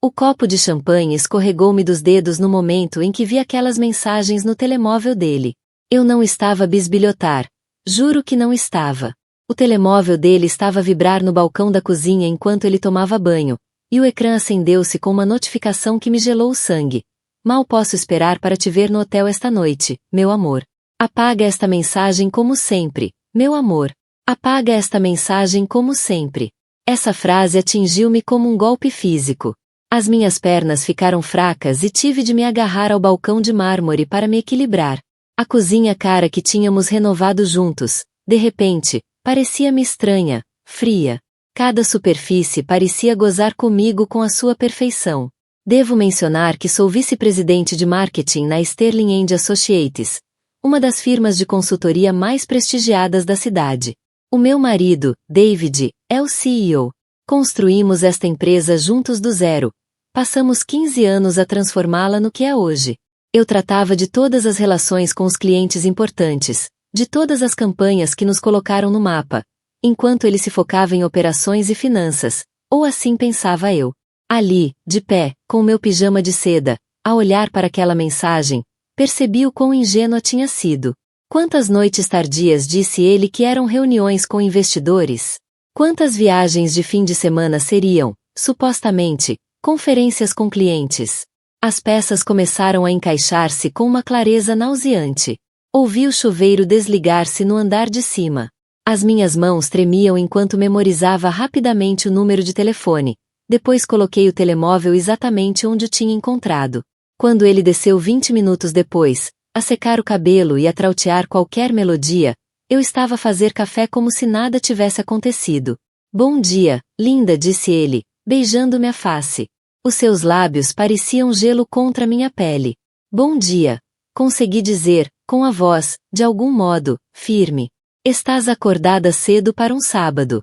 O copo de champanhe escorregou-me dos dedos no momento em que vi aquelas mensagens no telemóvel dele. Eu não estava a bisbilhotar. Juro que não estava. O telemóvel dele estava a vibrar no balcão da cozinha enquanto ele tomava banho, e o ecrã acendeu-se com uma notificação que me gelou o sangue. Mal posso esperar para te ver no hotel esta noite, meu amor. Apaga esta mensagem como sempre, meu amor. Apaga esta mensagem como sempre. Essa frase atingiu-me como um golpe físico. As minhas pernas ficaram fracas e tive de me agarrar ao balcão de mármore para me equilibrar. A cozinha cara que tínhamos renovado juntos, de repente, parecia-me estranha, fria. Cada superfície parecia gozar comigo com a sua perfeição. Devo mencionar que sou vice-presidente de marketing na Sterling & Associates, uma das firmas de consultoria mais prestigiadas da cidade. O meu marido, David, é o CEO. Construímos esta empresa juntos do zero. Passamos 15 anos a transformá-la no que é hoje. Eu tratava de todas as relações com os clientes importantes, de todas as campanhas que nos colocaram no mapa, enquanto ele se focava em operações e finanças, ou assim pensava eu. Ali, de pé, com meu pijama de seda, a olhar para aquela mensagem, percebi o quão ingênua tinha sido. Quantas noites tardias disse ele que eram reuniões com investidores? Quantas viagens de fim de semana seriam, supostamente, conferências com clientes? As peças começaram a encaixar-se com uma clareza nauseante. Ouvi o chuveiro desligar-se no andar de cima. As minhas mãos tremiam enquanto memorizava rapidamente o número de telefone. Depois coloquei o telemóvel exatamente onde o tinha encontrado. Quando ele desceu 20 minutos depois, a secar o cabelo e a trautear qualquer melodia, eu estava a fazer café como se nada tivesse acontecido. Bom dia, linda, disse ele, beijando-me a face. Os seus lábios pareciam gelo contra minha pele. Bom dia. Consegui dizer, com a voz, de algum modo, firme. Estás acordada cedo para um sábado.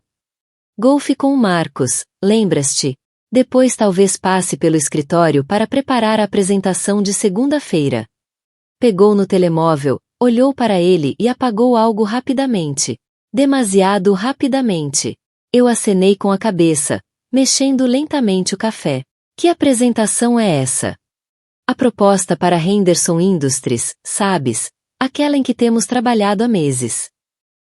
Golfe com o Marcos, lembras-te? Depois talvez passe pelo escritório para preparar a apresentação de segunda-feira. Pegou no telemóvel, olhou para ele e apagou algo rapidamente. Demasiado rapidamente. Eu acenei com a cabeça, mexendo lentamente o café. Que apresentação é essa? A proposta para Henderson Industries, sabes? Aquela em que temos trabalhado há meses.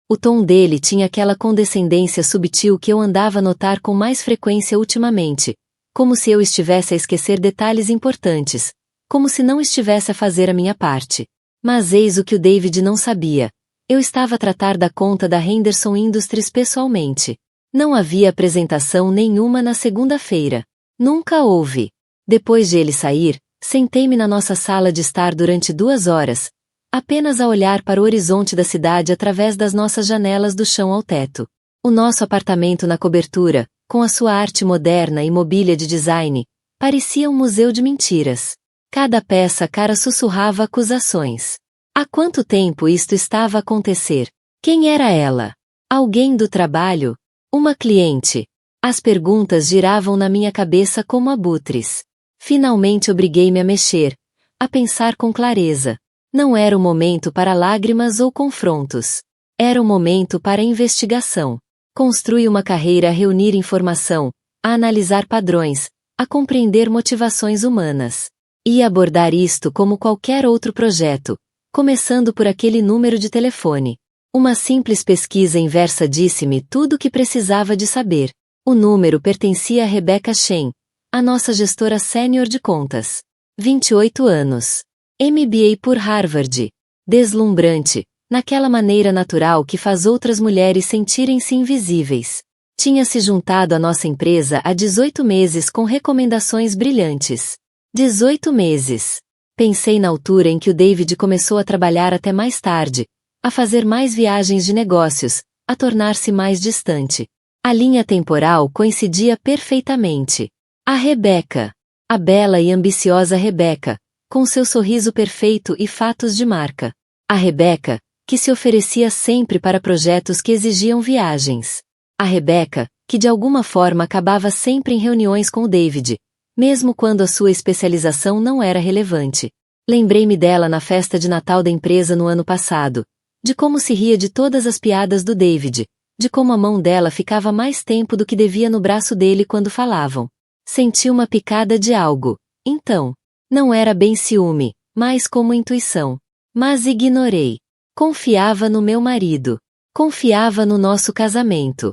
O tom dele tinha aquela condescendência subtil que eu andava a notar com mais frequência ultimamente, como se eu estivesse a esquecer detalhes importantes, como se não estivesse a fazer a minha parte. Mas eis o que o David não sabia. Eu estava a tratar da conta da Henderson Industries pessoalmente. Não havia apresentação nenhuma na segunda-feira. Nunca houve. Depois de ele sair, sentei-me na nossa sala de estar durante 2 horas, apenas a olhar para o horizonte da cidade através das nossas janelas do chão ao teto. O nosso apartamento na cobertura, com a sua arte moderna e mobília de design, parecia um museu de mentiras. Cada peça cara sussurrava acusações. Há quanto tempo isto estava a acontecer? Quem era ela? Alguém do trabalho? Uma cliente? As perguntas giravam na minha cabeça como abutres. Finalmente obriguei-me a mexer, a pensar com clareza. Não era o momento para lágrimas ou confrontos. Era o momento para investigação. Construir uma carreira a reunir informação, a analisar padrões, a compreender motivações humanas. Ia abordar isto como qualquer outro projeto, começando por aquele número de telefone. Uma simples pesquisa inversa disse-me tudo o que precisava de saber. O número pertencia a Rebecca Shen, a nossa gestora sênior de contas. 28 anos. MBA por Harvard. Deslumbrante, naquela maneira natural que faz outras mulheres sentirem-se invisíveis. Tinha se juntado à nossa empresa há 18 meses com recomendações brilhantes. 18 meses. Pensei na altura em que o David começou a trabalhar até mais tarde, a fazer mais viagens de negócios, a tornar-se mais distante. A linha temporal coincidia perfeitamente. A Rebecca. A bela e ambiciosa Rebecca, com seu sorriso perfeito e fatos de marca. A Rebecca, que se oferecia sempre para projetos que exigiam viagens. A Rebecca, que de alguma forma acabava sempre em reuniões com o David, mesmo quando a sua especialização não era relevante. Lembrei-me dela na festa de Natal da empresa no ano passado, de como se ria de todas as piadas do David, de como a mão dela ficava mais tempo do que devia no braço dele quando falavam. Senti uma picada de algo. Então, não era bem ciúme, mas como intuição. Mas ignorei. Confiava no meu marido. Confiava no nosso casamento.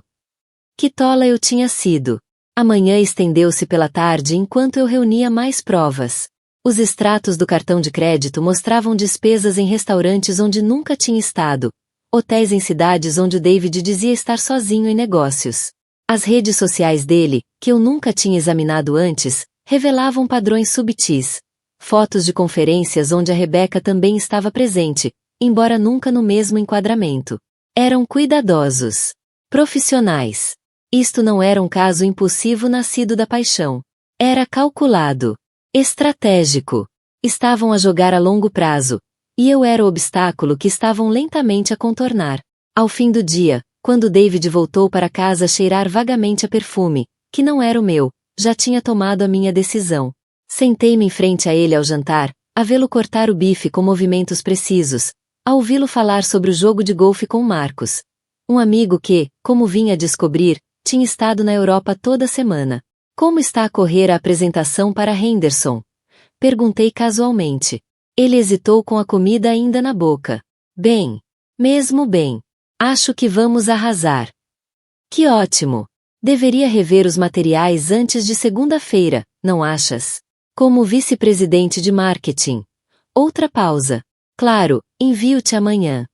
Que tola eu tinha sido. A manhã estendeu-se pela tarde enquanto eu reunia mais provas. Os extratos do cartão de crédito mostravam despesas em restaurantes onde nunca tinha estado, hotéis em cidades onde o David dizia estar sozinho em negócios. As redes sociais dele, que eu nunca tinha examinado antes, revelavam padrões subtis. Fotos de conferências onde a Rebecca também estava presente, embora nunca no mesmo enquadramento. Eram cuidadosos. Profissionais. Isto não era um caso impulsivo nascido da paixão. Era calculado. Estratégico. Estavam a jogar a longo prazo, e eu era o obstáculo que estavam lentamente a contornar. Ao fim do dia, quando David voltou para casa a cheirar vagamente a perfume, que não era o meu, já tinha tomado a minha decisão. Sentei-me em frente a ele ao jantar, a vê-lo cortar o bife com movimentos precisos, a ouvi-lo falar sobre o jogo de golfe com Marcos. Um amigo que, como vinha a descobrir, tinha estado na Europa toda semana. Como está a correr a apresentação para Henderson? Perguntei casualmente. Ele hesitou com a comida ainda na boca. Bem. Mesmo bem. Acho que vamos arrasar. Que ótimo. Deveria rever os materiais antes de segunda-feira, não achas? Como vice-presidente de marketing. Outra pausa. Claro, envio-te amanhã.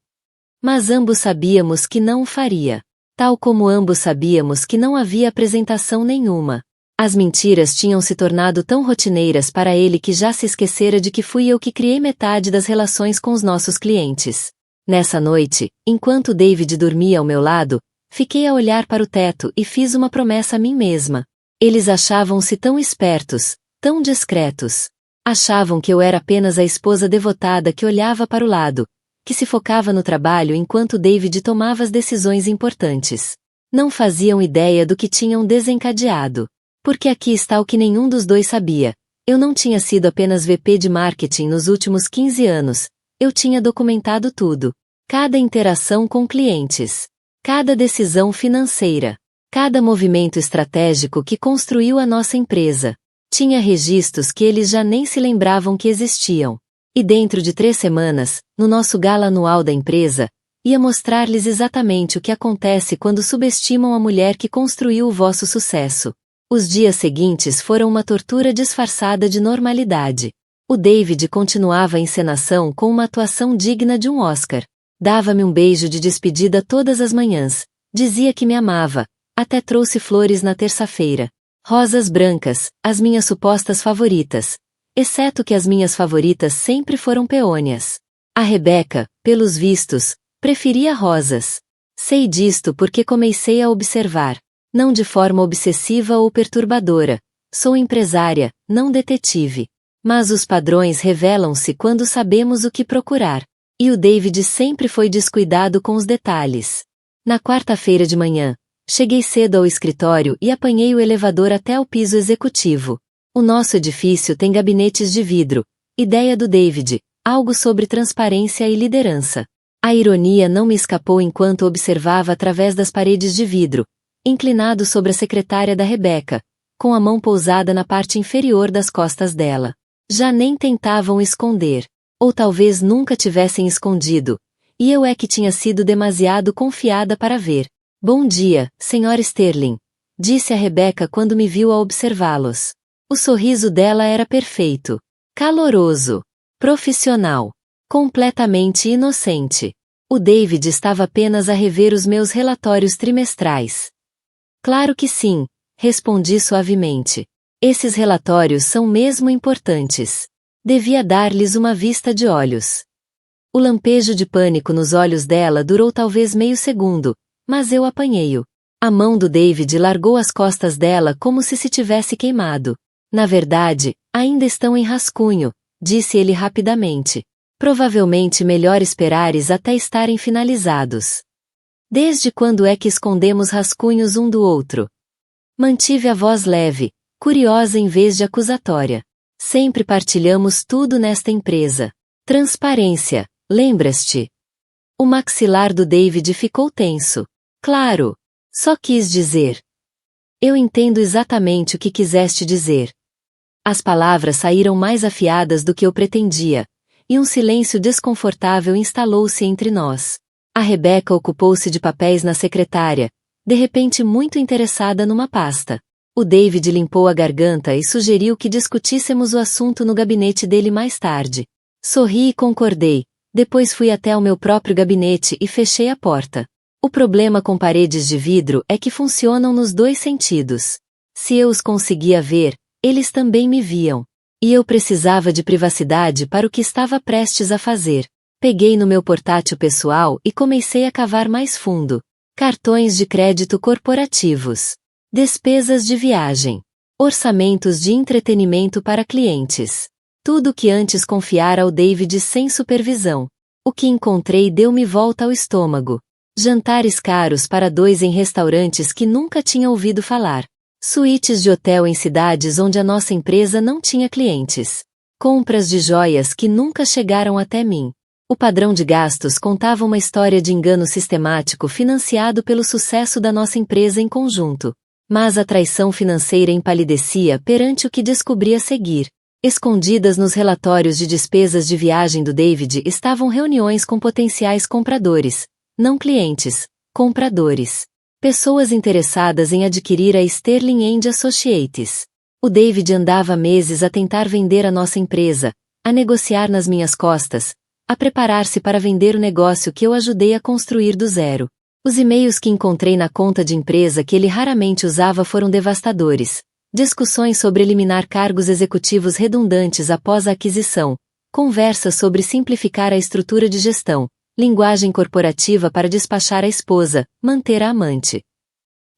Mas ambos sabíamos que não o faria. Tal como ambos sabíamos que não havia apresentação nenhuma. As mentiras tinham se tornado tão rotineiras para ele que já se esquecera de que fui eu que criei metade das relações com os nossos clientes. Nessa noite, enquanto David dormia ao meu lado, fiquei a olhar para o teto e fiz uma promessa a mim mesma. Eles achavam-se tão espertos, tão discretos. Achavam que eu era apenas a esposa devotada que olhava para o lado, que se focava no trabalho enquanto David tomava as decisões importantes. Não faziam ideia do que tinham desencadeado. Porque aqui está o que nenhum dos dois sabia. Eu não tinha sido apenas VP de marketing nos últimos 15 anos. Eu tinha documentado tudo. Cada interação com clientes. Cada decisão financeira. Cada movimento estratégico que construiu a nossa empresa. Tinha registros que eles já nem se lembravam que existiam. E dentro de 3 semanas, no nosso gala anual da empresa, ia mostrar-lhes exatamente o que acontece quando subestimam a mulher que construiu o vosso sucesso. Os dias seguintes foram uma tortura disfarçada de normalidade. O David continuava a encenação com uma atuação digna de um Oscar. Dava-me um beijo de despedida todas as manhãs. Dizia que me amava. Até trouxe flores na terça-feira. Rosas brancas, as minhas supostas favoritas. Exceto que as minhas favoritas sempre foram peônias. A Rebecca, pelos vistos, preferia rosas. Sei disto porque comecei a observar. Não de forma obsessiva ou perturbadora. Sou empresária, não detetive. Mas os padrões revelam-se quando sabemos o que procurar. E o David sempre foi descuidado com os detalhes. Na quarta-feira de manhã, cheguei cedo ao escritório e apanhei o elevador até o piso executivo. O nosso edifício tem gabinetes de vidro. Ideia do David, algo sobre transparência e liderança. A ironia não me escapou enquanto observava através das paredes de vidro, inclinado sobre a secretária da Rebecca, com a mão pousada na parte inferior das costas dela. Já nem tentavam esconder. Ou talvez nunca tivessem escondido. E eu é que tinha sido demasiado confiada para ver. Bom dia, Sr. Sterling, disse a Rebecca quando me viu a observá-los. O sorriso dela era perfeito. Caloroso. Profissional. Completamente inocente. O David estava apenas a rever os meus relatórios trimestrais. Claro que sim, respondi suavemente. Esses relatórios são mesmo importantes. Devia dar-lhes uma vista de olhos. O lampejo de pânico nos olhos dela durou talvez meio segundo, mas eu apanhei-o. A mão do David largou as costas dela como se tivesse queimado. Na verdade, ainda estão em rascunho, disse ele rapidamente. Provavelmente melhor esperares até estarem finalizados. Desde quando é que escondemos rascunhos um do outro? Mantive a voz leve, curiosa em vez de acusatória. Sempre partilhamos tudo nesta empresa. Transparência, lembras-te? O maxilar do David ficou tenso. Claro. Só quis dizer. Eu entendo exatamente o que quiseste dizer. As palavras saíram mais afiadas do que eu pretendia, e um silêncio desconfortável instalou-se entre nós. A Rebeca ocupou-se de papéis na secretária, de repente muito interessada numa pasta. O David limpou a garganta e sugeriu que discutíssemos o assunto no gabinete dele mais tarde. Sorri e concordei, depois fui até o meu próprio gabinete e fechei a porta. O problema com paredes de vidro é que funcionam nos dois sentidos. Se eu os conseguia ver, eles também me viam. E eu precisava de privacidade para o que estava prestes a fazer. Peguei no meu portátil pessoal e comecei a cavar mais fundo. Cartões de crédito corporativos. Despesas de viagem. Orçamentos de entretenimento para clientes. Tudo que antes confiara ao David sem supervisão. O que encontrei deu-me volta ao estômago. Jantares caros para dois em restaurantes que nunca tinha ouvido falar. Suítes de hotel em cidades onde a nossa empresa não tinha clientes. Compras de joias que nunca chegaram até mim. O padrão de gastos contava uma história de engano sistemático financiado pelo sucesso da nossa empresa em conjunto. Mas a traição financeira empalidecia perante o que descobri a seguir. Escondidas nos relatórios de despesas de viagem do David estavam reuniões com potenciais compradores, não clientes, compradores. Pessoas interessadas em adquirir a Sterling & Associates. O David andava meses a tentar vender a nossa empresa, a negociar nas minhas costas, a preparar-se para vender o negócio que eu ajudei a construir do zero. Os e-mails que encontrei na conta de empresa que ele raramente usava foram devastadores. Discussões sobre eliminar cargos executivos redundantes após a aquisição, conversas sobre simplificar a estrutura de gestão, linguagem corporativa para despachar a esposa, manter a amante.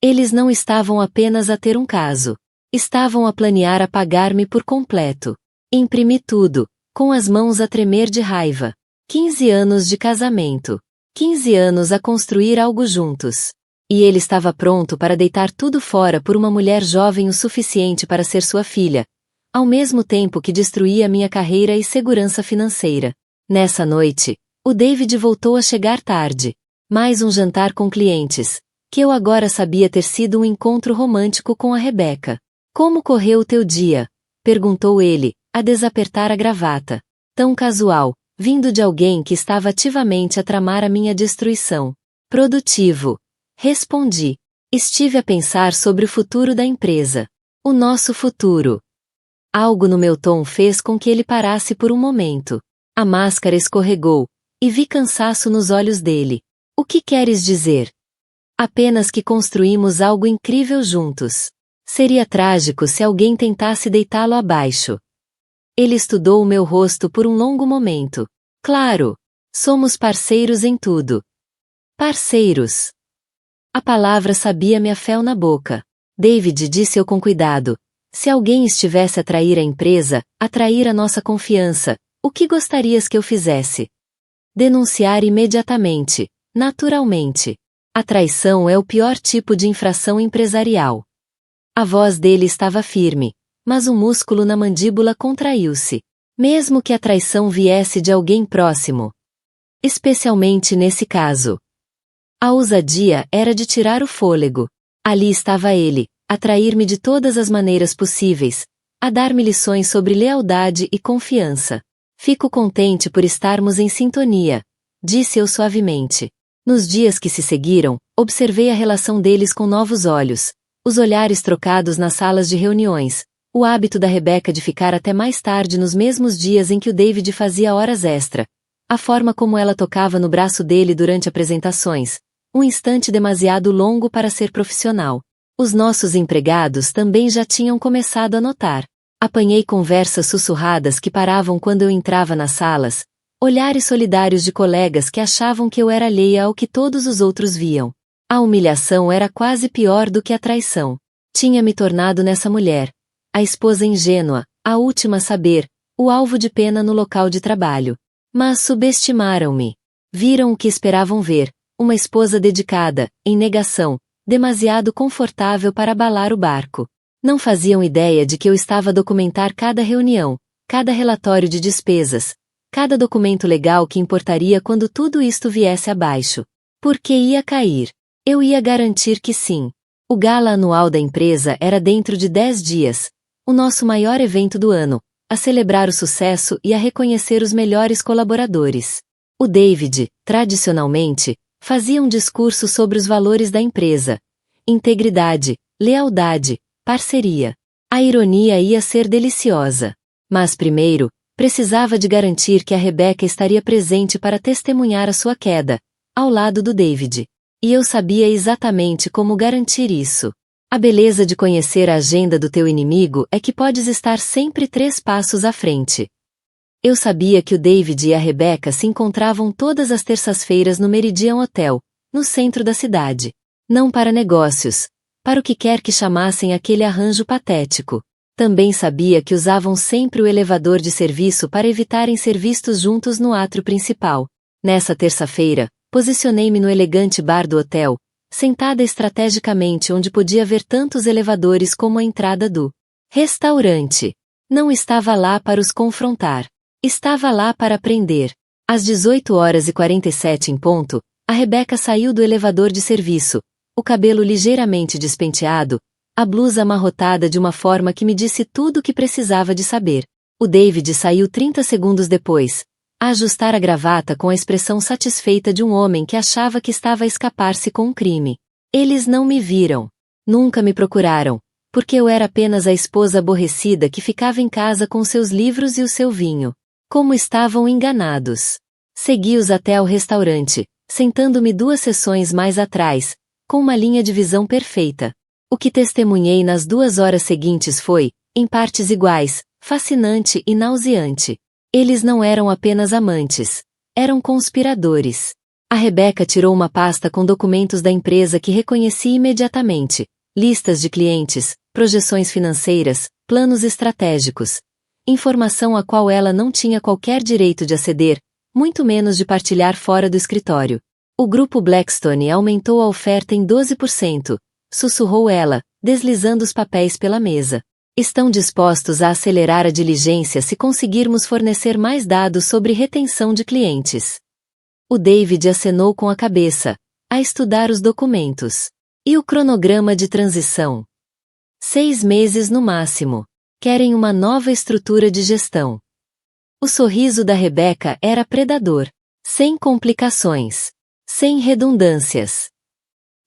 Eles não estavam apenas a ter um caso. Estavam a planear apagar-me por completo. Imprimi tudo, com as mãos a tremer de raiva. 15 anos de casamento. 15 anos a construir algo juntos. E ele estava pronto para deitar tudo fora por uma mulher jovem o suficiente para ser sua filha, ao mesmo tempo que destruía minha carreira e segurança financeira. Nessa noite, o David voltou a chegar tarde. Mais um jantar com clientes, que eu agora sabia ter sido um encontro romântico com a Rebeca. Como correu o teu dia? Perguntou ele, a desapertar a gravata. Tão casual, vindo de alguém que estava ativamente a tramar a minha destruição. Produtivo. Respondi. Estive a pensar sobre o futuro da empresa. O nosso futuro. Algo no meu tom fez com que ele parasse por um momento. A máscara escorregou, e vi cansaço nos olhos dele. O que queres dizer? Apenas que construímos algo incrível juntos. Seria trágico se alguém tentasse deitá-lo abaixo. Ele estudou o meu rosto por um longo momento. Claro. Somos parceiros em tudo. Parceiros. A palavra sabia-me a fel na boca. David, disse eu com cuidado. Se alguém estivesse a trair a empresa, a trair a nossa confiança, o que gostarias que eu fizesse? Denunciar imediatamente, naturalmente. A traição é o pior tipo de infração empresarial. A voz dele estava firme, mas o músculo na mandíbula contraiu-se. Mesmo que a traição viesse de alguém próximo. Especialmente nesse caso. A ousadia era de tirar o fôlego. Ali estava ele, a trair-me de todas as maneiras possíveis, a dar-me lições sobre lealdade e confiança. Fico contente por estarmos em sintonia, disse eu suavemente. Nos dias que se seguiram, observei a relação deles com novos olhos, os olhares trocados nas salas de reuniões, o hábito da Rebeca de ficar até mais tarde nos mesmos dias em que o David fazia horas extra, a forma como ela tocava no braço dele durante apresentações, um instante demasiado longo para ser profissional. Os nossos empregados também já tinham começado a notar. Apanhei conversas sussurradas que paravam quando eu entrava nas salas, olhares solidários de colegas que achavam que eu era alheia ao que todos os outros viam. A humilhação era quase pior do que a traição. Tinha me tornado nessa mulher, a esposa ingênua, a última a saber, o alvo de pena no local de trabalho. Mas subestimaram-me. Viram o que esperavam ver, uma esposa dedicada, em negação, demasiado confortável para abalar o barco. Não faziam ideia de que eu estava a documentar cada reunião, cada relatório de despesas, cada documento legal que importaria quando tudo isto viesse abaixo. Porque ia cair. Eu ia garantir que sim. O gala anual da empresa era dentro de 10 dias, o nosso maior evento do ano, a celebrar o sucesso e a reconhecer os melhores colaboradores. O David, tradicionalmente, fazia um discurso sobre os valores da empresa: integridade, lealdade, parceria. A ironia ia ser deliciosa. Mas primeiro, precisava de garantir que a Rebecca estaria presente para testemunhar a sua queda, ao lado do David. E eu sabia exatamente como garantir isso. A beleza de conhecer a agenda do teu inimigo é que podes estar sempre 3 passos à frente. Eu sabia que o David e a Rebecca se encontravam todas as terças-feiras no Meridian Hotel, no centro da cidade. Não para negócios, para o que quer que chamassem aquele arranjo patético. Também sabia que usavam sempre o elevador de serviço para evitarem ser vistos juntos no átrio principal. Nessa terça-feira, posicionei-me no elegante bar do hotel, sentada estrategicamente onde podia ver tanto os elevadores como a entrada do restaurante. Não estava lá para os confrontar. Estava lá para aprender. Às 18h47 em ponto, a Rebecca saiu do elevador de serviço, o cabelo ligeiramente despenteado, a blusa amarrotada de uma forma que me disse tudo o que precisava de saber. O David saiu 30 segundos depois, a ajustar a gravata com a expressão satisfeita de um homem que achava que estava a escapar-se com um crime. Eles não me viram. Nunca me procuraram, porque eu era apenas a esposa aborrecida que ficava em casa com seus livros e o seu vinho. Como estavam enganados. Segui-os até ao restaurante, sentando-me 2 seções mais atrás, com uma linha de visão perfeita. O que testemunhei nas 2 horas seguintes foi, em partes iguais, fascinante e nauseante. Eles não eram apenas amantes. Eram conspiradores. A Rebecca tirou uma pasta com documentos da empresa que reconheci imediatamente. Listas de clientes, projeções financeiras, planos estratégicos. Informação a qual ela não tinha qualquer direito de aceder, muito menos de partilhar fora do escritório. O grupo Blackstone aumentou a oferta em 12%, sussurrou ela, deslizando os papéis pela mesa. Estão dispostos a acelerar a diligência se conseguirmos fornecer mais dados sobre retenção de clientes. O David acenou com a cabeça, a estudar os documentos. E o cronograma de transição? 6 meses no máximo. Querem uma nova estrutura de gestão. O sorriso da Rebecca era predador. Sem complicações. Sem redundâncias.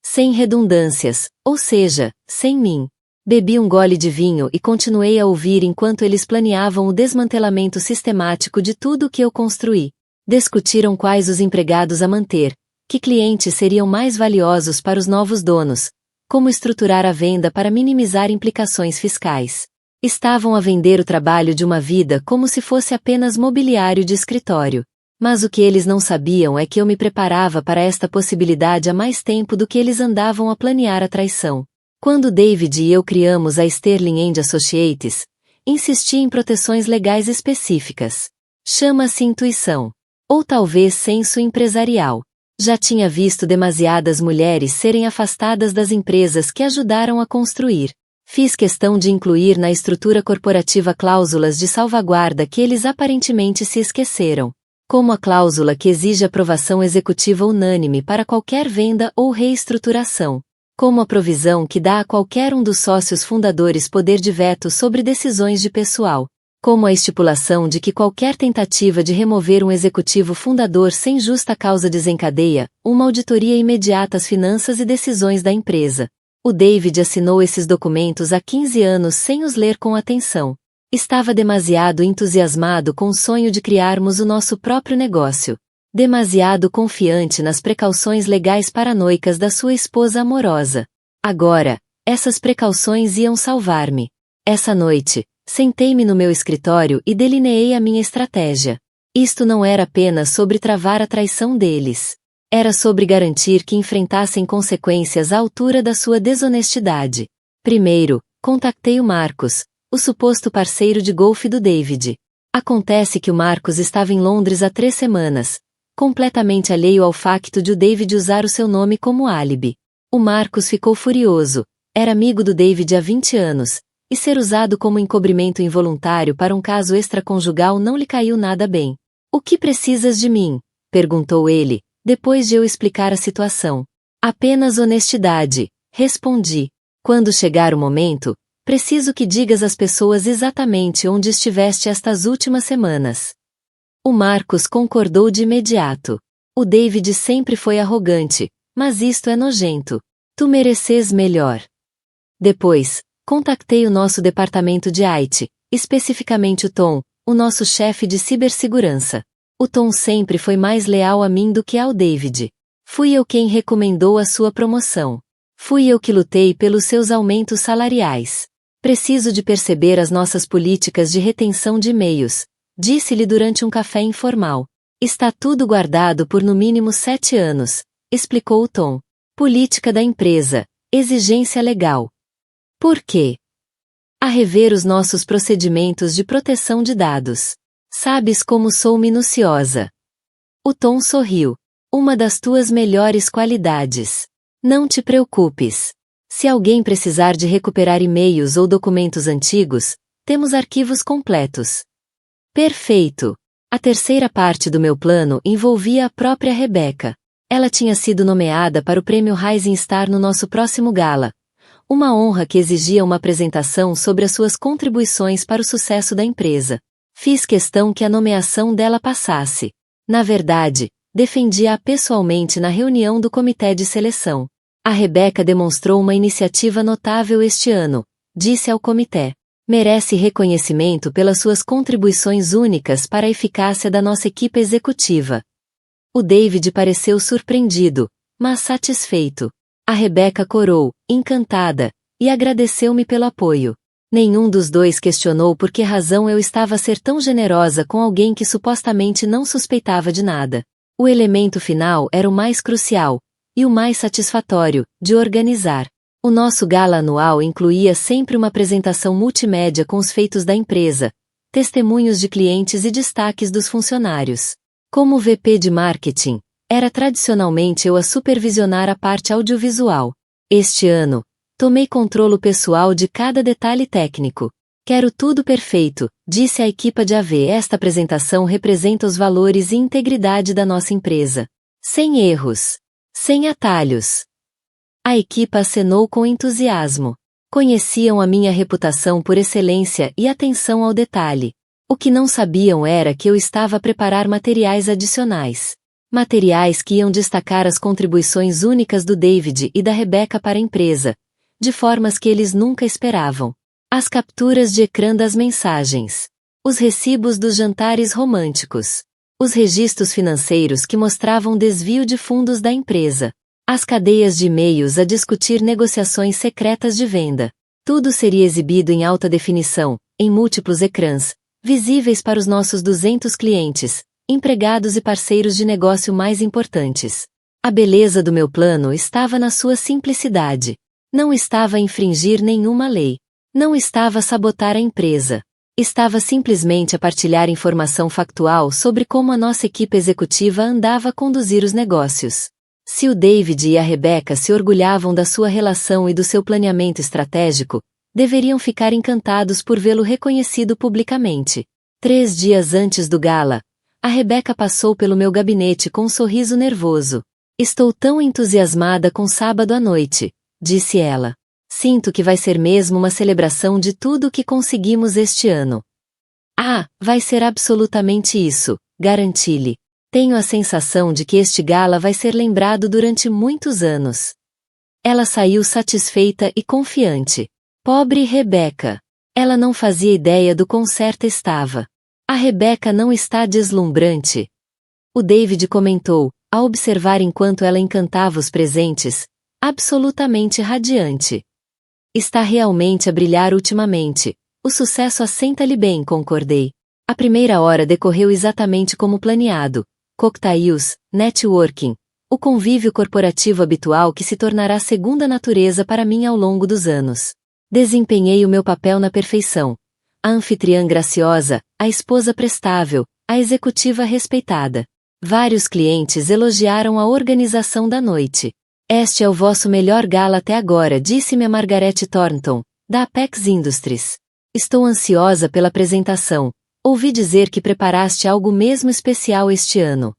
Sem redundâncias, ou seja, sem mim. Bebi um gole de vinho e continuei a ouvir enquanto eles planeavam o desmantelamento sistemático de tudo o que eu construí. Discutiram quais os empregados a manter, que clientes seriam mais valiosos para os novos donos, como estruturar a venda para minimizar implicações fiscais. Estavam a vender o trabalho de uma vida como se fosse apenas mobiliário de escritório. Mas o que eles não sabiam é que eu me preparava para esta possibilidade há mais tempo do que eles andavam a planear a traição. Quando David e eu criamos a Sterling & Associates, insisti em proteções legais específicas. Chama-se intuição. Ou talvez senso empresarial. Já tinha visto demasiadas mulheres serem afastadas das empresas que ajudaram a construir. Fiz questão de incluir na estrutura corporativa cláusulas de salvaguarda que eles aparentemente se esqueceram. Como a cláusula que exige aprovação executiva unânime para qualquer venda ou reestruturação. Como a provisão que dá a qualquer um dos sócios fundadores poder de veto sobre decisões de pessoal. Como a estipulação de que qualquer tentativa de remover um executivo fundador sem justa causa desencadeia uma auditoria imediata às finanças e decisões da empresa. O David assinou esses documentos há 15 anos sem os ler com atenção. Estava demasiado entusiasmado com o sonho de criarmos o nosso próprio negócio. Demasiado confiante nas precauções legais paranoicas da sua esposa amorosa. Agora, essas precauções iam salvar-me. Essa noite, sentei-me no meu escritório e delineei a minha estratégia. Isto não era apenas sobre travar a traição deles. Era sobre garantir que enfrentassem consequências à altura da sua desonestidade. Primeiro, contactei o Marcos, o suposto parceiro de golfe do David. Acontece que o Marcos estava em Londres há 3 semanas, completamente alheio ao facto de o David usar o seu nome como álibi. O Marcos ficou furioso, era amigo do David há 20 anos, e ser usado como encobrimento involuntário para um caso extraconjugal não lhe caiu nada bem. "O que precisas de mim?" perguntou ele, depois de eu explicar a situação. "Apenas honestidade", Respondi. Quando chegar o momento, preciso que digas às pessoas exatamente onde estiveste estas últimas semanas. O Marcos concordou de imediato. O David sempre foi arrogante, mas isto é nojento. Tu mereces melhor. Depois, contactei o nosso departamento de IT, especificamente o Tom, o nosso chefe de cibersegurança. O Tom sempre foi mais leal a mim do que ao David. Fui eu quem recomendou a sua promoção. Fui eu que lutei pelos seus aumentos salariais. Preciso de perceber as nossas políticas de retenção de e-mails, disse-lhe durante um café informal. Está tudo guardado por no mínimo 7 anos, explicou o Tom. Política da empresa, exigência legal. Por quê? A rever os nossos procedimentos de proteção de dados. Sabes como sou minuciosa. O Tom sorriu. Uma das tuas melhores qualidades. Não te preocupes. Se alguém precisar de recuperar e-mails ou documentos antigos, temos arquivos completos. Perfeito. A terceira parte do meu plano envolvia a própria Rebeca. Ela tinha sido nomeada para o prêmio Rising Star no nosso próximo gala. Uma honra que exigia uma apresentação sobre as suas contribuições para o sucesso da empresa. Fiz questão que a nomeação dela passasse. Na verdade, defendi-a pessoalmente na reunião do comitê de seleção. A Rebeca demonstrou uma iniciativa notável este ano, disse ao comitê. Merece reconhecimento pelas suas contribuições únicas para a eficácia da nossa equipe executiva. O David pareceu surpreendido, mas satisfeito. A Rebeca corou, encantada, e agradeceu-me pelo apoio. Nenhum dos dois questionou por que razão eu estava a ser tão generosa com alguém que supostamente não suspeitava de nada. O elemento final era o mais crucial, e o mais satisfatório, de organizar. O nosso gala anual incluía sempre uma apresentação multimédia com os feitos da empresa, testemunhos de clientes e destaques dos funcionários. Como VP de marketing, era tradicionalmente eu a supervisionar a parte audiovisual. Este ano, tomei controle pessoal de cada detalhe técnico. Quero tudo perfeito, disse a equipa de AV. Esta apresentação representa os valores e integridade da nossa empresa. Sem erros. Sem atalhos. A equipa acenou com entusiasmo. Conheciam a minha reputação por excelência e atenção ao detalhe. O que não sabiam era que eu estava a preparar materiais adicionais. Materiais que iam destacar as contribuições únicas do David e da Rebeca para a empresa, de formas que eles nunca esperavam. As capturas de ecrã das mensagens. Os recibos dos jantares românticos. Os registros financeiros que mostravam desvio de fundos da empresa. As cadeias de e-mails a discutir negociações secretas de venda. Tudo seria exibido em alta definição, em múltiplos ecrãs, visíveis para os nossos 200 clientes, empregados e parceiros de negócio mais importantes. A beleza do meu plano estava na sua simplicidade. Não estava a infringir nenhuma lei. Não estava a sabotar a empresa. Estava simplesmente a partilhar informação factual sobre como a nossa equipe executiva andava a conduzir os negócios. Se o David e a Rebeca se orgulhavam da sua relação e do seu planeamento estratégico, deveriam ficar encantados por vê-lo reconhecido publicamente. 3 dias antes do gala, a Rebeca passou pelo meu gabinete com um sorriso nervoso. Estou tão entusiasmada com sábado à noite, disse ela. Sinto que vai ser mesmo uma celebração de tudo o que conseguimos este ano. Ah, vai ser absolutamente isso, garanti-lhe. Tenho a sensação de que este gala vai ser lembrado durante muitos anos. Ela saiu satisfeita e confiante. Pobre Rebeca. Ela não fazia ideia do quão certa estava. A Rebeca não está deslumbrante? O David comentou, a observar enquanto ela encantava os presentes. Absolutamente radiante. Está realmente a brilhar ultimamente. O sucesso assenta-lhe bem, concordei. A primeira hora decorreu exatamente como planeado. Cocktails, networking, o convívio corporativo habitual que se tornará segunda natureza para mim ao longo dos anos. Desempenhei o meu papel na perfeição. A anfitriã graciosa, a esposa prestável, a executiva respeitada. Vários clientes elogiaram a organização da noite. Este é o vosso melhor gala até agora, disse-me a Margaret Thornton, da Apex Industries. Estou ansiosa pela apresentação. Ouvi dizer que preparaste algo mesmo especial este ano.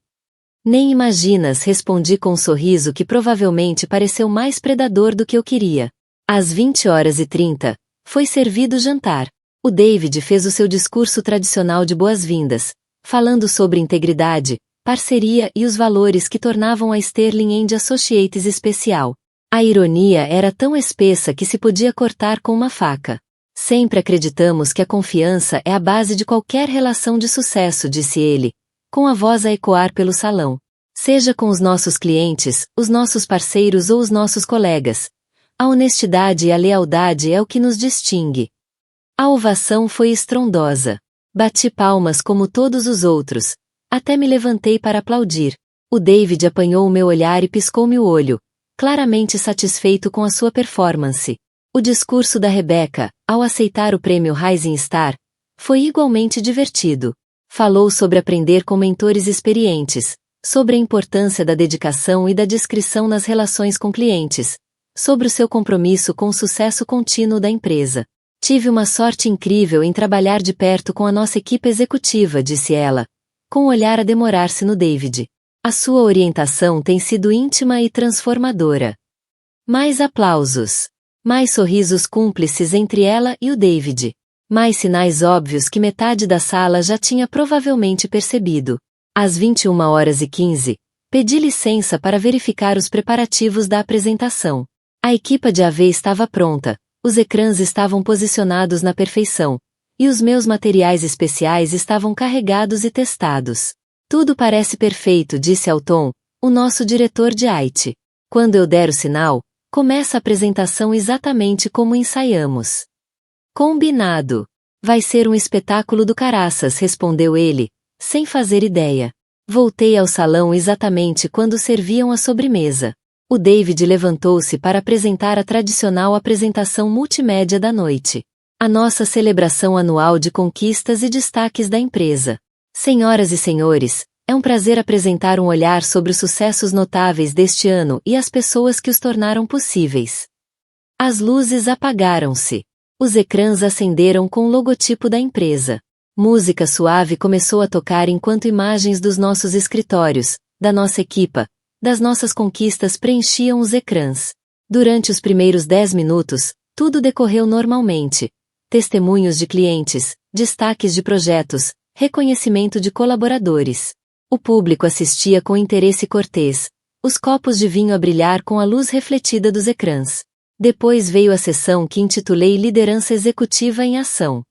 Nem imaginas, respondi com um sorriso que provavelmente pareceu mais predador do que eu queria. Às 20h30, foi servido o jantar. O David fez o seu discurso tradicional de boas-vindas, falando sobre integridade, parceria e os valores que tornavam a Sterling & Associates especial. A ironia era tão espessa que se podia cortar com uma faca. Sempre acreditamos que a confiança é a base de qualquer relação de sucesso, disse ele, com a voz a ecoar pelo salão. Seja com os nossos clientes, os nossos parceiros ou os nossos colegas. A honestidade e a lealdade é o que nos distingue. A ovação foi estrondosa. Bati palmas como todos os outros. Até me levantei para aplaudir. O David apanhou o meu olhar e piscou-me o olho, claramente satisfeito com a sua performance. O discurso da Rebecca, ao aceitar o prêmio Rising Star, foi igualmente divertido. Falou sobre aprender com mentores experientes, sobre a importância da dedicação e da discrição nas relações com clientes, sobre o seu compromisso com o sucesso contínuo da empresa. Tive uma sorte incrível em trabalhar de perto com a nossa equipe executiva, disse ela, com o olhar a demorar-se no David. A sua orientação tem sido íntima e transformadora. Mais aplausos. Mais sorrisos cúmplices entre ela e o David. Mais sinais óbvios que metade da sala já tinha provavelmente percebido. Às 21h15, pedi licença para verificar os preparativos da apresentação. A equipa de AV estava pronta, os ecrãs estavam posicionados na perfeição, e os meus materiais especiais estavam carregados e testados. Tudo parece perfeito, disse ao Tom, o nosso diretor de IT. Quando eu der o sinal, começa a apresentação exatamente como ensaiamos. Combinado. Vai ser um espetáculo do caraças, respondeu ele, sem fazer ideia. Voltei ao salão exatamente quando serviam a sobremesa. O David levantou-se para apresentar a tradicional apresentação multimédia da noite. A nossa celebração anual de conquistas e destaques da empresa. Senhoras e senhores, é um prazer apresentar um olhar sobre os sucessos notáveis deste ano e as pessoas que os tornaram possíveis. As luzes apagaram-se. Os ecrãs acenderam com o logotipo da empresa. Música suave começou a tocar enquanto imagens dos nossos escritórios, da nossa equipa, das nossas conquistas preenchiam os ecrãs. Durante os primeiros 10 minutos, tudo decorreu normalmente. Testemunhos de clientes, destaques de projetos, reconhecimento de colaboradores. O público assistia com interesse cortês, os copos de vinho a brilhar com a luz refletida dos ecrãs. Depois veio a sessão que intitulei Liderança Executiva em Ação.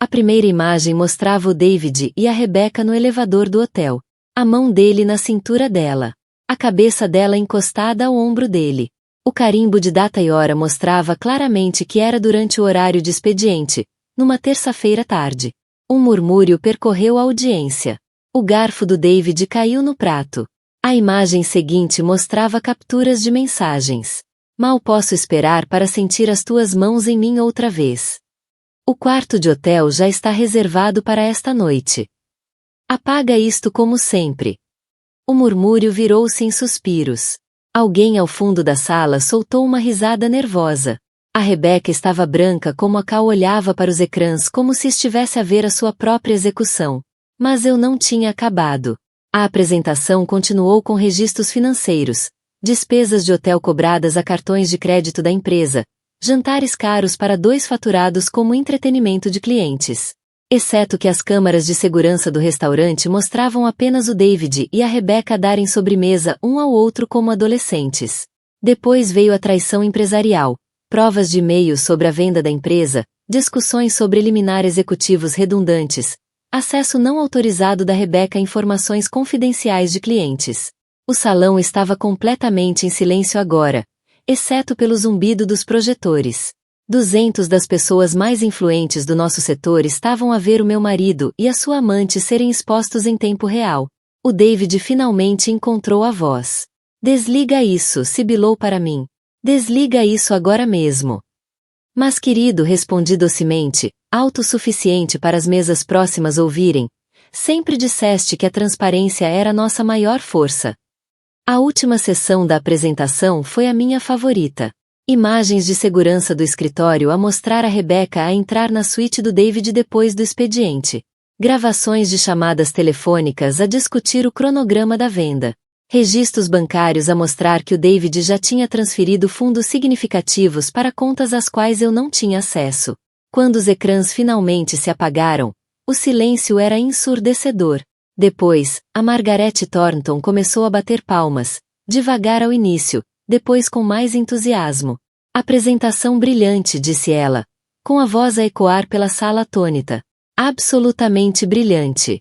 A primeira imagem mostrava o David e a Rebecca no elevador do hotel. A mão dele na cintura dela. A cabeça dela encostada ao ombro dele. O carimbo de data e hora mostrava claramente que era durante o horário de expediente, numa terça-feira à tarde. Um murmúrio percorreu a audiência. O garfo do David caiu no prato. A imagem seguinte mostrava capturas de mensagens. Mal posso esperar para sentir as tuas mãos em mim outra vez. O quarto de hotel já está reservado para esta noite. Apaga isto como sempre. O murmúrio virou-se em suspiros. Alguém ao fundo da sala soltou uma risada nervosa. A Rebecca estava branca como a Cal olhava para os ecrãs como se estivesse a ver a sua própria execução. Mas eu não tinha acabado. A apresentação continuou com registros financeiros, despesas de hotel cobradas a cartões de crédito da empresa, jantares caros para 2 faturados como entretenimento de clientes. Exceto que as câmaras de segurança do restaurante mostravam apenas o David e a Rebecca darem sobremesa um ao outro como adolescentes. Depois veio a traição empresarial, provas de e-mails sobre a venda da empresa, discussões sobre eliminar executivos redundantes, acesso não autorizado da Rebecca a informações confidenciais de clientes. O salão estava completamente em silêncio agora, exceto pelo zumbido dos projetores. 200 das pessoas mais influentes do nosso setor estavam a ver o meu marido e a sua amante serem expostos em tempo real. O David finalmente encontrou a voz. Desliga isso, sibilou para mim. Desliga isso agora mesmo. Mas querido, respondi docemente, autossuficiente para as mesas próximas ouvirem, sempre disseste que a transparência era nossa maior força. A última sessão da apresentação foi a minha favorita. Imagens de segurança do escritório a mostrar a Rebecca a entrar na suíte do David depois do expediente. Gravações de chamadas telefônicas a discutir o cronograma da venda. Registros bancários a mostrar que o David já tinha transferido fundos significativos para contas às quais eu não tinha acesso. Quando os ecrãs finalmente se apagaram, o silêncio era ensurdecedor. Depois, a Margaret Thornton começou a bater palmas, devagar ao início, depois com mais entusiasmo. Apresentação brilhante, disse ela, com a voz a ecoar pela sala atônita. Absolutamente brilhante.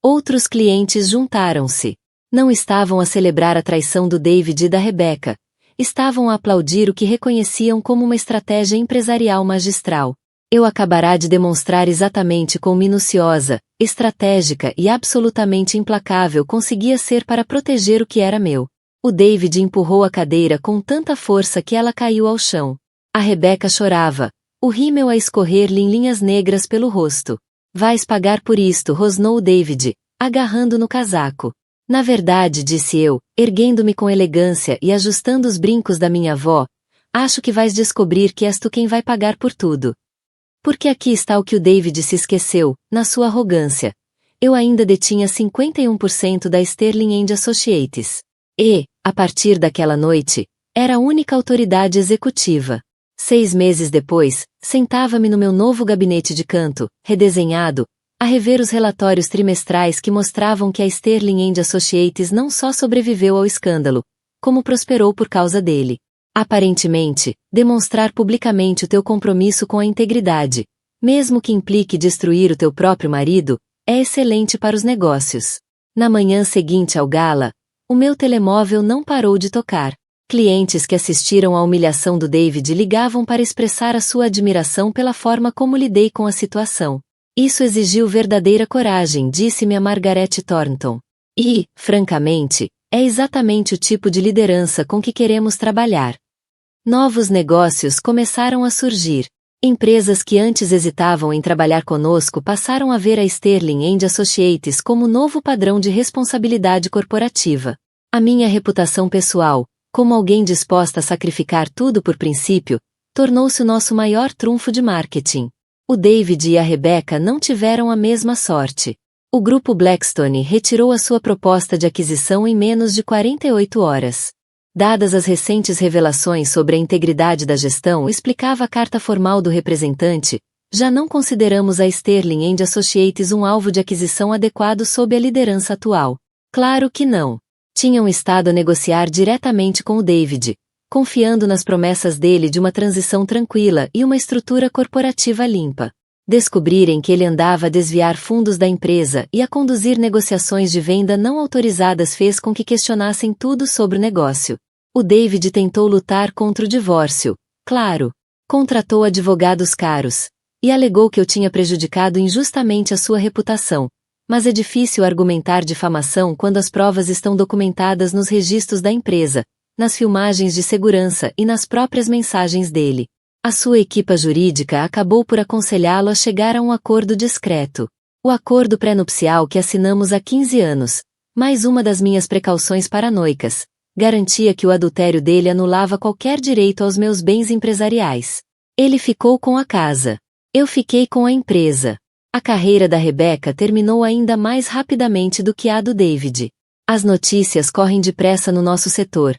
Outros clientes juntaram-se. Não estavam a celebrar a traição do David e da Rebecca, estavam a aplaudir o que reconheciam como uma estratégia empresarial magistral. Eu acabará de demonstrar exatamente quão minuciosa, estratégica e absolutamente implacável conseguia ser para proteger o que era meu. O David empurrou a cadeira com tanta força que ela caiu ao chão. A Rebecca chorava, o rímel a escorrer-lhe em linhas negras pelo rosto. Vais pagar por isto, rosnou o David, agarrando no casaco. Na verdade, disse eu, erguendo-me com elegância e ajustando os brincos da minha avó, acho que vais descobrir que és tu quem vai pagar por tudo. Porque aqui está o que o David se esqueceu, na sua arrogância. Eu ainda detinha 51% da Sterling and Associates. E, a partir daquela noite, era a única autoridade executiva. 6 meses depois, sentava-me no meu novo gabinete de canto, redesenhado, a rever os relatórios trimestrais que mostravam que a Sterling and Associates não só sobreviveu ao escândalo, como prosperou por causa dele. Aparentemente, demonstrar publicamente o teu compromisso com a integridade, mesmo que implique destruir o teu próprio marido, é excelente para os negócios. Na manhã seguinte ao gala, o meu telemóvel não parou de tocar. Clientes que assistiram à humilhação do David ligavam para expressar a sua admiração pela forma como lidei com a situação. Isso exigiu verdadeira coragem, disse-me a Margaret Thornton. E, francamente, é exatamente o tipo de liderança com que queremos trabalhar. Novos negócios começaram a surgir. Empresas que antes hesitavam em trabalhar conosco passaram a ver a Sterling and Associates como novo padrão de responsabilidade corporativa. A minha reputação pessoal, como alguém disposta a sacrificar tudo por princípio, tornou-se o nosso maior trunfo de marketing. O David e a Rebecca não tiveram a mesma sorte. O grupo Blackstone retirou a sua proposta de aquisição em menos de 48 horas. Dadas as recentes revelações sobre a integridade da gestão, explicava a carta formal do representante, já não consideramos a Sterling and Associates um alvo de aquisição adequado sob a liderança atual. Claro que não. Tinham estado a negociar diretamente com o David, confiando nas promessas dele de uma transição tranquila e uma estrutura corporativa limpa. Descobrirem que ele andava a desviar fundos da empresa e a conduzir negociações de venda não autorizadas fez com que questionassem tudo sobre o negócio. O David tentou lutar contra o divórcio, claro. Contratou advogados caros. E alegou que eu tinha prejudicado injustamente a sua reputação. Mas é difícil argumentar difamação quando as provas estão documentadas nos registros da empresa, nas filmagens de segurança e nas próprias mensagens dele. A sua equipa jurídica acabou por aconselhá-lo a chegar a um acordo discreto. O acordo pré-nupcial que assinamos há 15 anos, mais uma das minhas precauções paranoicas, garantia que o adultério dele anulava qualquer direito aos meus bens empresariais. Ele ficou com a casa. Eu fiquei com a empresa. A carreira da Rebecca terminou ainda mais rapidamente do que a do David. As notícias correm depressa no nosso setor.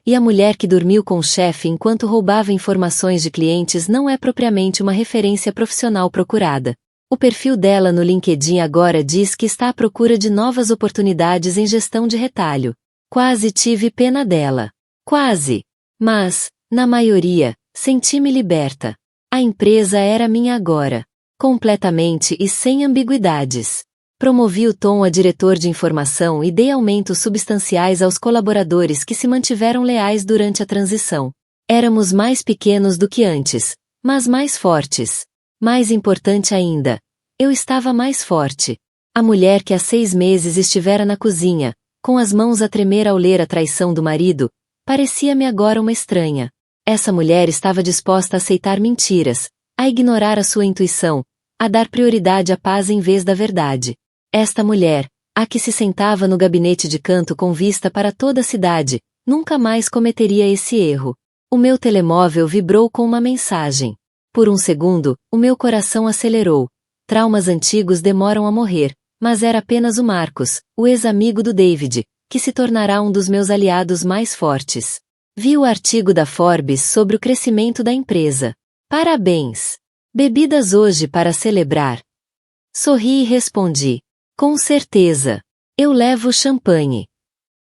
E a mulher que dormiu com o chefe enquanto roubava informações de clientes não é propriamente uma referência profissional procurada. O perfil dela no LinkedIn agora diz que está à procura de novas oportunidades em gestão de retalho. Quase tive pena dela. Quase. Mas, na maioria, senti-me liberta. A empresa era minha agora. Completamente e sem ambiguidades. Promovi o tom a diretor de informação e dei aumentos substanciais aos colaboradores que se mantiveram leais durante a transição. Éramos mais pequenos do que antes, mas mais fortes. Mais importante ainda, eu estava mais forte. A mulher que há 6 meses estivera na cozinha, com as mãos a tremer ao ler a traição do marido, parecia-me agora uma estranha. Essa mulher estava disposta a aceitar mentiras, a ignorar a sua intuição, a dar prioridade à paz em vez da verdade. Esta mulher, a que se sentava no gabinete de canto com vista para toda a cidade, nunca mais cometeria esse erro. O meu telemóvel vibrou com uma mensagem. Por um segundo, o meu coração acelerou. Traumas antigos demoram a morrer, mas era apenas o Marcos, o ex-amigo do David, que se tornará um dos meus aliados mais fortes. Vi o artigo da Forbes sobre o crescimento da empresa. Parabéns! Bebidas hoje para celebrar. Sorri e respondi. Com certeza. Eu levo champanhe.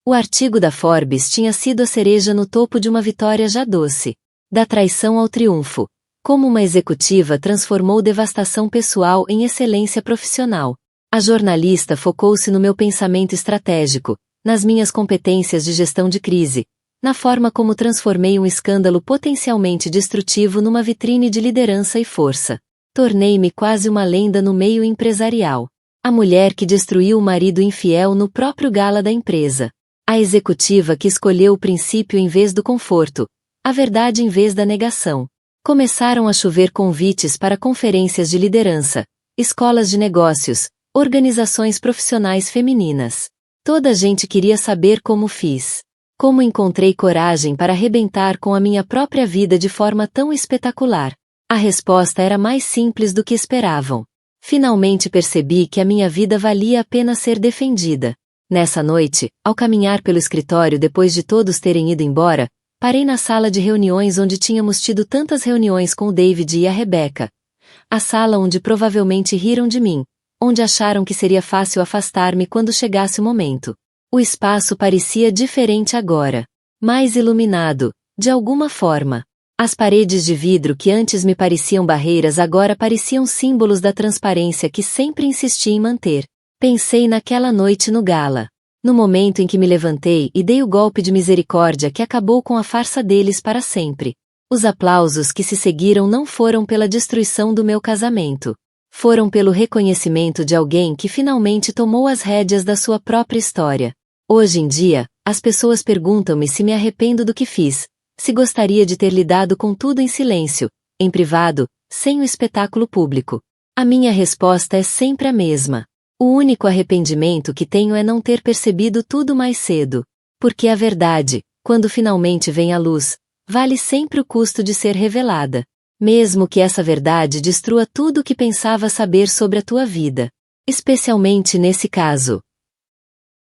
O artigo da Forbes tinha sido a cereja no topo de uma vitória já doce. Da traição ao triunfo. Como uma executiva transformou devastação pessoal em excelência profissional. A jornalista focou-se no meu pensamento estratégico, nas minhas competências de gestão de crise, na forma como transformei um escândalo potencialmente destrutivo numa vitrine de liderança e força. Tornei-me quase uma lenda no meio empresarial. A mulher que destruiu o marido infiel no próprio gala da empresa. A executiva que escolheu o princípio em vez do conforto, a verdade em vez da negação. Começaram a chover convites para conferências de liderança, escolas de negócios, organizações profissionais femininas. Toda a gente queria saber como fiz. Como encontrei coragem para arrebentar com a minha própria vida de forma tão espetacular. A resposta era mais simples do que esperavam. Finalmente percebi que a minha vida valia a pena ser defendida. Nessa noite, ao caminhar pelo escritório depois de todos terem ido embora, parei na sala de reuniões onde tínhamos tido tantas reuniões com o David e a Rebecca. A sala onde provavelmente riram de mim, onde acharam que seria fácil afastar-me quando chegasse o momento. O espaço parecia diferente agora. Mais iluminado, de alguma forma. As paredes de vidro que antes me pareciam barreiras agora pareciam símbolos da transparência que sempre insisti em manter. Pensei naquela noite no gala. No momento em que me levantei e dei o golpe de misericórdia que acabou com a farsa deles para sempre. Os aplausos que se seguiram não foram pela destruição do meu casamento. Foram pelo reconhecimento de alguém que finalmente tomou as rédeas da sua própria história. Hoje em dia, as pessoas perguntam-me se me arrependo do que fiz, se gostaria de ter lidado com tudo em silêncio, em privado, sem o espetáculo público. A minha resposta é sempre a mesma. O único arrependimento que tenho é não ter percebido tudo mais cedo. Porque a verdade, quando finalmente vem à luz, vale sempre o custo de ser revelada. Mesmo que essa verdade destrua tudo o que pensava saber sobre a tua vida. Especialmente nesse caso.